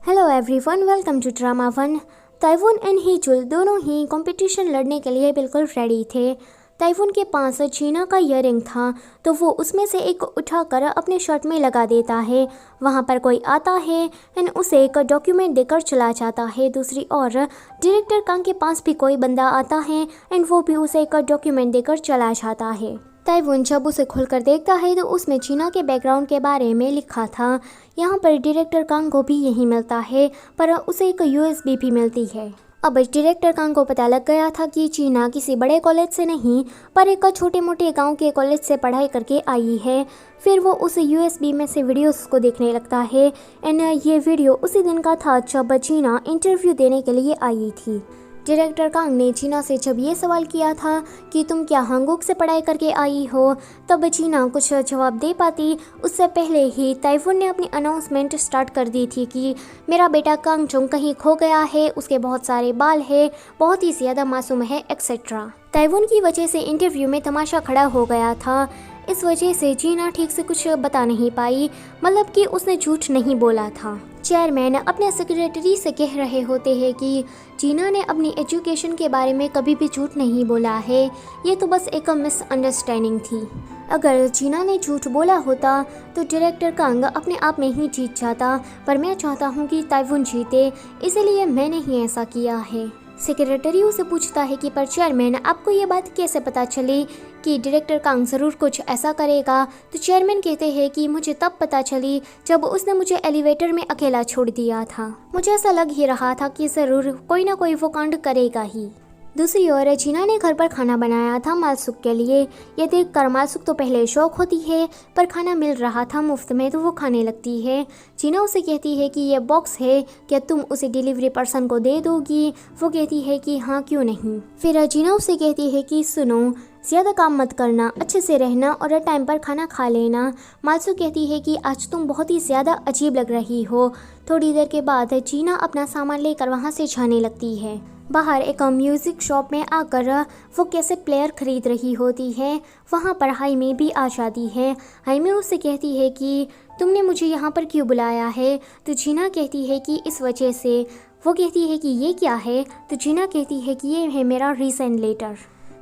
Hello everyone, welcome to drama one. Taewoon and Heejul दोनों ही competition लड़ने के लिए बिल्कुल रेडी थे। ताइवुन के पास चीना का ईयररिंग था तो वो उसमें से एक उठाकर अपने शर्ट में लगा देता है। वहाँ पर कोई आता है एंड उसे एक डॉक्यूमेंट देकर चला जाता है। दूसरी ओर डायरेक्टर कांग के पास भी कोई बंदा आता है एंड वो भी उसे एक डॉक्यूमेंट देकर चला जाता है। ताइवुन जब उसे खुलकर देखता है तो उसमें चीना के बैकग्राउंड के बारे में लिखा था। यहाँ पर डायरेक्टर कांग को भी यही मिलता है, पर उसे एक यूएसबी भी मिलती है। अब डायरेक्टर कांग को पता लग गया था कि चीना किसी बड़े कॉलेज से नहीं पर एक छोटे मोटे गांव के कॉलेज से पढ़ाई करके आई है। फिर वो उस यूएसबी में से वीडियोस को देखने लगता है एंड ये वीडियो उसी दिन का था जब चीना इंटरव्यू देने के लिए आई थी। डायरेक्टर कांग ने चीना से जब ये सवाल किया था कि तुम क्या हांगुक से पढ़ाई करके आई हो, तब चीना कुछ जवाब दे पाती उससे पहले ही ताइवुन ने अपनी अनाउंसमेंट स्टार्ट कर दी थी कि मेरा बेटा कांग चुंग कहीं खो गया है, उसके बहुत सारे बाल है, बहुत ही ज़्यादा मासूम है एक्सेट्रा। ताइवुन की वजह से इंटरव्यू में तमाशा खड़ा हो गया था। इस वजह से चीना ठीक से कुछ बता नहीं पाई, मतलब कि उसने झूठ नहीं बोला था। चेयरमैन अपने सेक्रेटरी से कह रहे होते हैं कि चीना ने अपनी एजुकेशन के बारे में कभी भी झूठ नहीं बोला है, ये तो बस एक मिसअंडरस्टैंडिंग थी। अगर चीना ने झूठ बोला होता तो डायरेक्टर कांग अपने आप में ही जीत जाता, पर मैं चाहता हूँ कि ताइवुन जीते, इसलिए मैंने ही ऐसा किया है। सेक्रेटरी उसे पूछता है कि पर चेयरमैन आपको ये बात कैसे पता चली कि डायरेक्टर कांग ज़रूर कुछ ऐसा करेगा। तो चेयरमैन कहते हैं कि मुझे तब पता चली जब उसने मुझे एलिवेटर में अकेला छोड़ दिया था। मुझे ऐसा लग ही रहा था कि ज़रूर कोई ना कोई वो कांड करेगा ही। दूसरी ओर चीना ने घर पर खाना बनाया था मालसुक के लिए। ये देखकर मालसुक तो पहले शौक होती है, पर खाना मिल रहा था मुफ्त में तो वो खाने लगती है। चीना उसे कहती है कि ये बॉक्स है, क्या तुम उसे डिलीवरी पर्सन को दे दोगी? वो कहती है कि हाँ क्यों नहीं। फिर चीना उसे कहती है कि सुनो, ज़्यादा काम मत करना, अच्छे से रहना और टाइम पर खाना खा लेना। मालसुक कहती है कि आज तुम बहुत ही ज़्यादा अजीब लग रही हो। थोड़ी देर के बाद चीना अपना सामान लेकर वहाँ से जाने लगती है। बाहर एक म्यूज़िक शॉप में आकर वो कैसेट प्लेयर खरीद रही होती है। वहाँ पर हाइमी भी आ जाती है। हाइमी उससे कहती है कि तुमने मुझे यहाँ पर क्यों बुलाया है? तो चीना कहती है कि इस वजह से। वो कहती है कि ये क्या है? तो चीना कहती है कि ये है मेरा रीसेंट लेटर।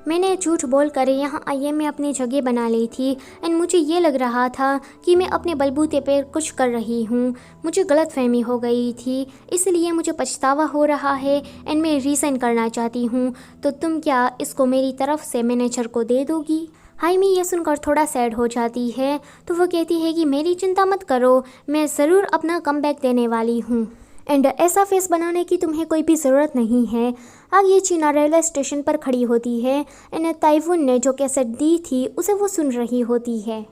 मैंने झूठ बोलकर यहाँ आईएम में अपनी जगह बना ली थी एंड मुझे ये लग रहा था कि मैं अपने बलबूते पर कुछ कर रही हूँ। मुझे गलतफहमी हो गई थी, इसलिए मुझे पछतावा हो रहा है एंड मैं रिज़ाइन करना चाहती हूँ। तो तुम क्या इसको मेरी तरफ से मैनेजर को दे दोगी? हाइमी ये सुनकर थोड़ा सैड हो जाती है। तो वो कहती है कि मेरी चिंता मत करो, मैं ज़रूर अपना कमबैक देने वाली हूँ एंड ऐसा फेस बनाने की तुम्हें कोई भी ज़रूरत नहीं है। आगे चीना रेलवे स्टेशन पर खड़ी होती है एंड ताइवुन ने जो कैसेट दी थी उसे वो सुन रही होती है।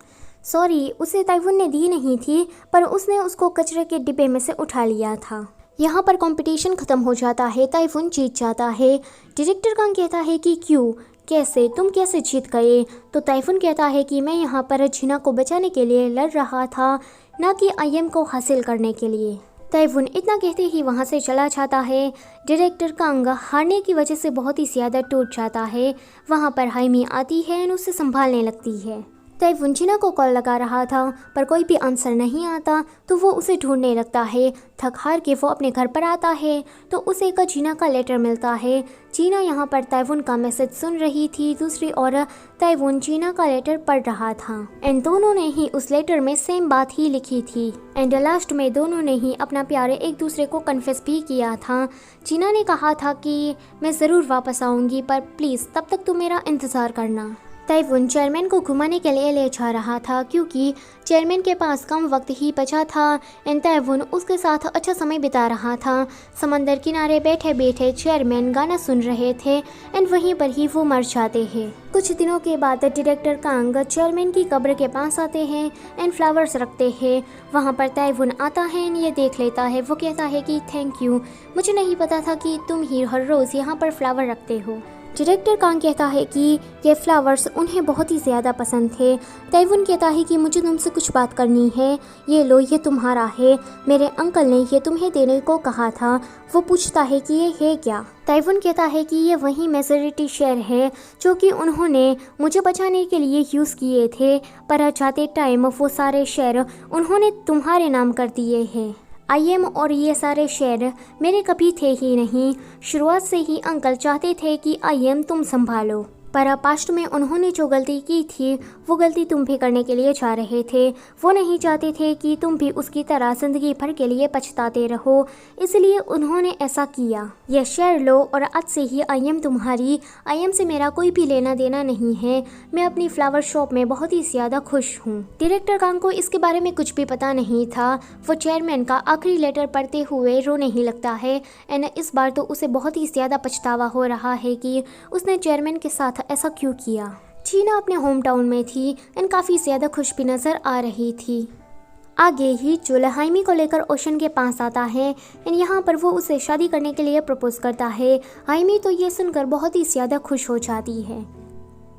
सॉरी, उसे ताइवुन ने दी नहीं थी, पर उसने उसको कचरे के डिब्बे में से उठा लिया था। यहाँ पर कंपटीशन ख़त्म हो जाता है, ताइवुन जीत जाता है। डायरेक्टर कांग कहता है कि क्यों, कैसे, तुम कैसे जीत गए? तो ताइवुन कहता है कि मैं यहाँ पर चीना को बचाने के लिए लड़ रहा था, ना कि आईएम को हासिल करने के लिए। ताइवुन इतना कहते ही वहाँ से चला जाता है। डायरेक्टर कांग हारने की वजह से बहुत ही ज़्यादा टूट जाता है। वहाँ पर हाइमी आती है और उसे संभालने लगती है। ताइवुन चीना को कॉल लगा रहा था पर कोई भी आंसर नहीं आता, तो वो उसे ढूंढने लगता है। थक हार के वो अपने घर पर आता है तो उसे एक चीना का लेटर मिलता है। चीना यहाँ पर ताइवुन का मैसेज सुन रही थी, दूसरी ओर ताइवुन चीना का लेटर पढ़ रहा था एंड दोनों ने ही उस लेटर में सेम बात ही लिखी थी एंड लास्ट में दोनों ने ही अपना प्यार एक दूसरे को कन्फेस भी किया था। चीना ने कहा था कि मैं ज़रूर वापस आऊँगी, पर प्लीज़ तब तक तुम मेरा इंतज़ार करना। ताइवुन चेयरमैन को घुमाने के लिए ले जा रहा था क्योंकि चेयरमैन के पास कम वक्त ही बचा था एंड ताइवुन उसके साथ अच्छा समय बिता रहा था। समंदर किनारे बैठे बैठे चेयरमैन गाना सुन रहे थे एंड वहीं पर ही वो मर जाते हैं। कुछ दिनों के बाद डायरेक्टर कांग चेयरमैन की कब्र के पास आते हैं एंड फ्लावर्स रखते हैं। वहाँ पर ताइवुन आता है एंड ये देख लेता है। वो कहता है कि थैंक यू, मुझे नहीं पता था कि तुम ही हर रोज़ यहाँ पर फ्लावर रखते हो। डायरेक्टर कांग कहता है कि ये फ्लावर्स उन्हें बहुत ही ज़्यादा पसंद थे। ताइवुन कहता है कि मुझे तुमसे कुछ बात करनी है, ये लो, ये तुम्हारा है, मेरे अंकल ने ये तुम्हें देने को कहा था। वो पूछता है कि ये है क्या? ताइवुन कहता है कि ये वही मेजॉरिटी शेयर है जो कि उन्होंने मुझे बचाने के लिए यूज़ किए थे, पर जाते टाइम वो सारे शेयर उन्होंने तुम्हारे नाम कर दिए हैं। IM और ये सारे शेयर मेरे कभी थे ही नहीं। शुरुआत से ही अंकल चाहते थे कि IM तुम संभालो, पर पास्ट में उन्होंने जो गलती की थी वो गलती तुम भी करने के लिए जा रहे थे। वो नहीं चाहते थे कि तुम भी उसकी तरह ज़िंदगी भर के लिए पछताते रहो, इसलिए उन्होंने ऐसा किया। ये शेयर लो और आज से ही IM तुम्हारी। IM से मेरा कोई भी लेना देना नहीं है। मैं अपनी फ्लावर शॉप में बहुत ही ज़्यादा खुश हूँ। डायरेक्टर कांग को इसके बारे में कुछ भी पता नहीं था। वो चेयरमैन का आखिरी लेटर पढ़ते हुए रोने ही लगता है एंड इस बार तो उसे बहुत ही ज़्यादा पछतावा हो रहा है कि उसने चेयरमैन के साथ ऐसा क्यों किया। जीना अपने होम टाउन में थी एंड काफ़ी ज़्यादा खुश भी नज़र आ रही थी। आगे ही चुल हाइमी को लेकर ओशन के पास आता है एंड यहाँ पर वो उसे शादी करने के लिए प्रपोज करता है। हाइमी तो ये सुनकर बहुत ही ज़्यादा खुश हो जाती है।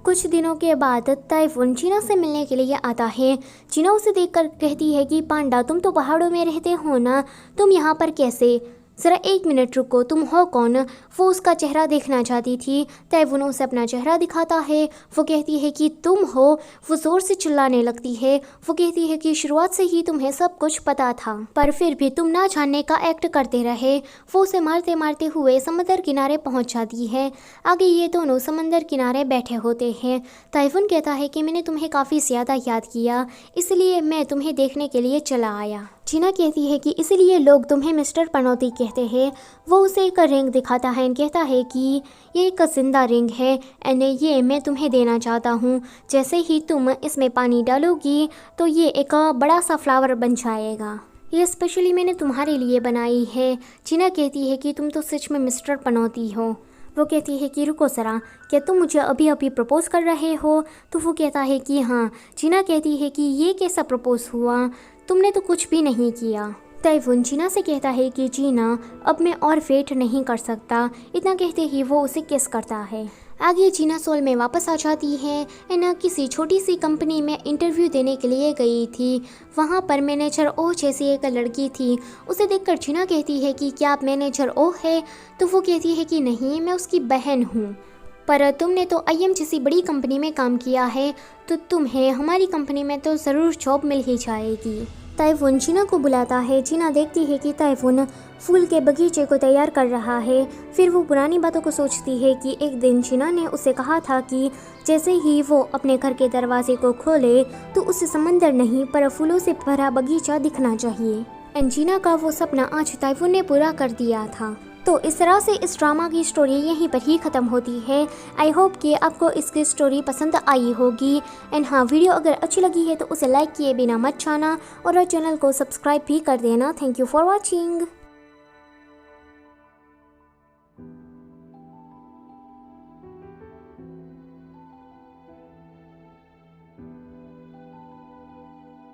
कुछ दिनों के बाद ताइफून जीना से मिलने के लिए आता है। जीना उसे देखकर कहती है कि पांडा तुम तो पहाड़ों में रहते हो ना, तुम यहाँ पर कैसे? ज़रा 1 मिनट रुको, तुम हो कौन? वो उसका चेहरा देखना चाहती थी। ताइफून उसे अपना चेहरा दिखाता है। वो कहती है कि तुम हो। वो ज़ोर से चिल्लाने लगती है। वो कहती है कि शुरुआत से ही तुम्हें सब कुछ पता था, पर फिर भी तुम ना जानने का एक्ट करते रहे। वो उसे मारते मारते हुए समंदर किनारे पहुंच जाती है। आगे ये दोनों समंदर किनारे बैठे होते हैं। ताइफून कहता है कि मैंने तुम्हें काफ़ी ज़्यादा याद किया, इसलिए मैं तुम्हें देखने के लिए चला आया। जीना कहती है कि इसलिए लोग तुम्हें मिस्टर पनौती कहते हैं। वो उसे एक रिंग दिखाता है एंड कहता है कि ये एक जिंदा रिंग है एंड ये मैं तुम्हें देना चाहता हूँ। जैसे ही तुम इसमें पानी डालोगी तो ये एक बड़ा सा फ्लावर बन जाएगा। ये स्पेशली मैंने तुम्हारे लिए बनाई है। जीना कहती है कि तुम तो सच में मिस्टर पनौती हो। वो कहती है कि रुको ज़रा, क्या तुम मुझे अभी अभी प्रपोज कर रहे हो? तो वो कहता है कि हाँ। जीना कहती है कि ये कैसा प्रपोज हुआ, तुमने तो कुछ भी नहीं किया। ताइफून जीना से कहता है कि जीना अब मैं और वेट नहीं कर सकता। इतना कहते ही वो उसे किस करता है। आगे जीना सोल में वापस आ जाती है एंड किसी छोटी सी कंपनी में इंटरव्यू देने के लिए गई थी। वहाँ पर मैनेजर ओह जैसी एक लड़की थी। उसे देखकर जीना कहती है कि क्या आप मैनेजर ओह है? तो वो कहती है कि नहीं, मैं उसकी बहन हूँ, पर तुमने तो IM जैसी बड़ी कंपनी में काम किया है, तो तुम्हें हमारी कंपनी में तो ज़रूर जॉब मिल ही जाएगी। ताइफून जीना को बुलाता है। जीना देखती है कि ताइफून फूल के बगीचे को तैयार कर रहा है। फिर वो पुरानी बातों को सोचती है कि एक दिन जीना ने उसे कहा था कि जैसे ही वो अपने घर के दरवाजे को खोले तो उसे समंदर नहीं पर फूलों से भरा बगीचा दिखना चाहिए। एंड जीना का वो सपना आज ताइफून ने पूरा कर दिया था। तो इस तरह से इस ड्रामा की स्टोरी यहीं पर ही ख़त्म होती है। आई होप कि आपको इसकी स्टोरी पसंद आई होगी। एंड हाँ, वीडियो अगर अच्छी लगी है तो उसे लाइक किए बिना मत जाना और चैनल को सब्सक्राइब भी कर देना। Thank you for watching.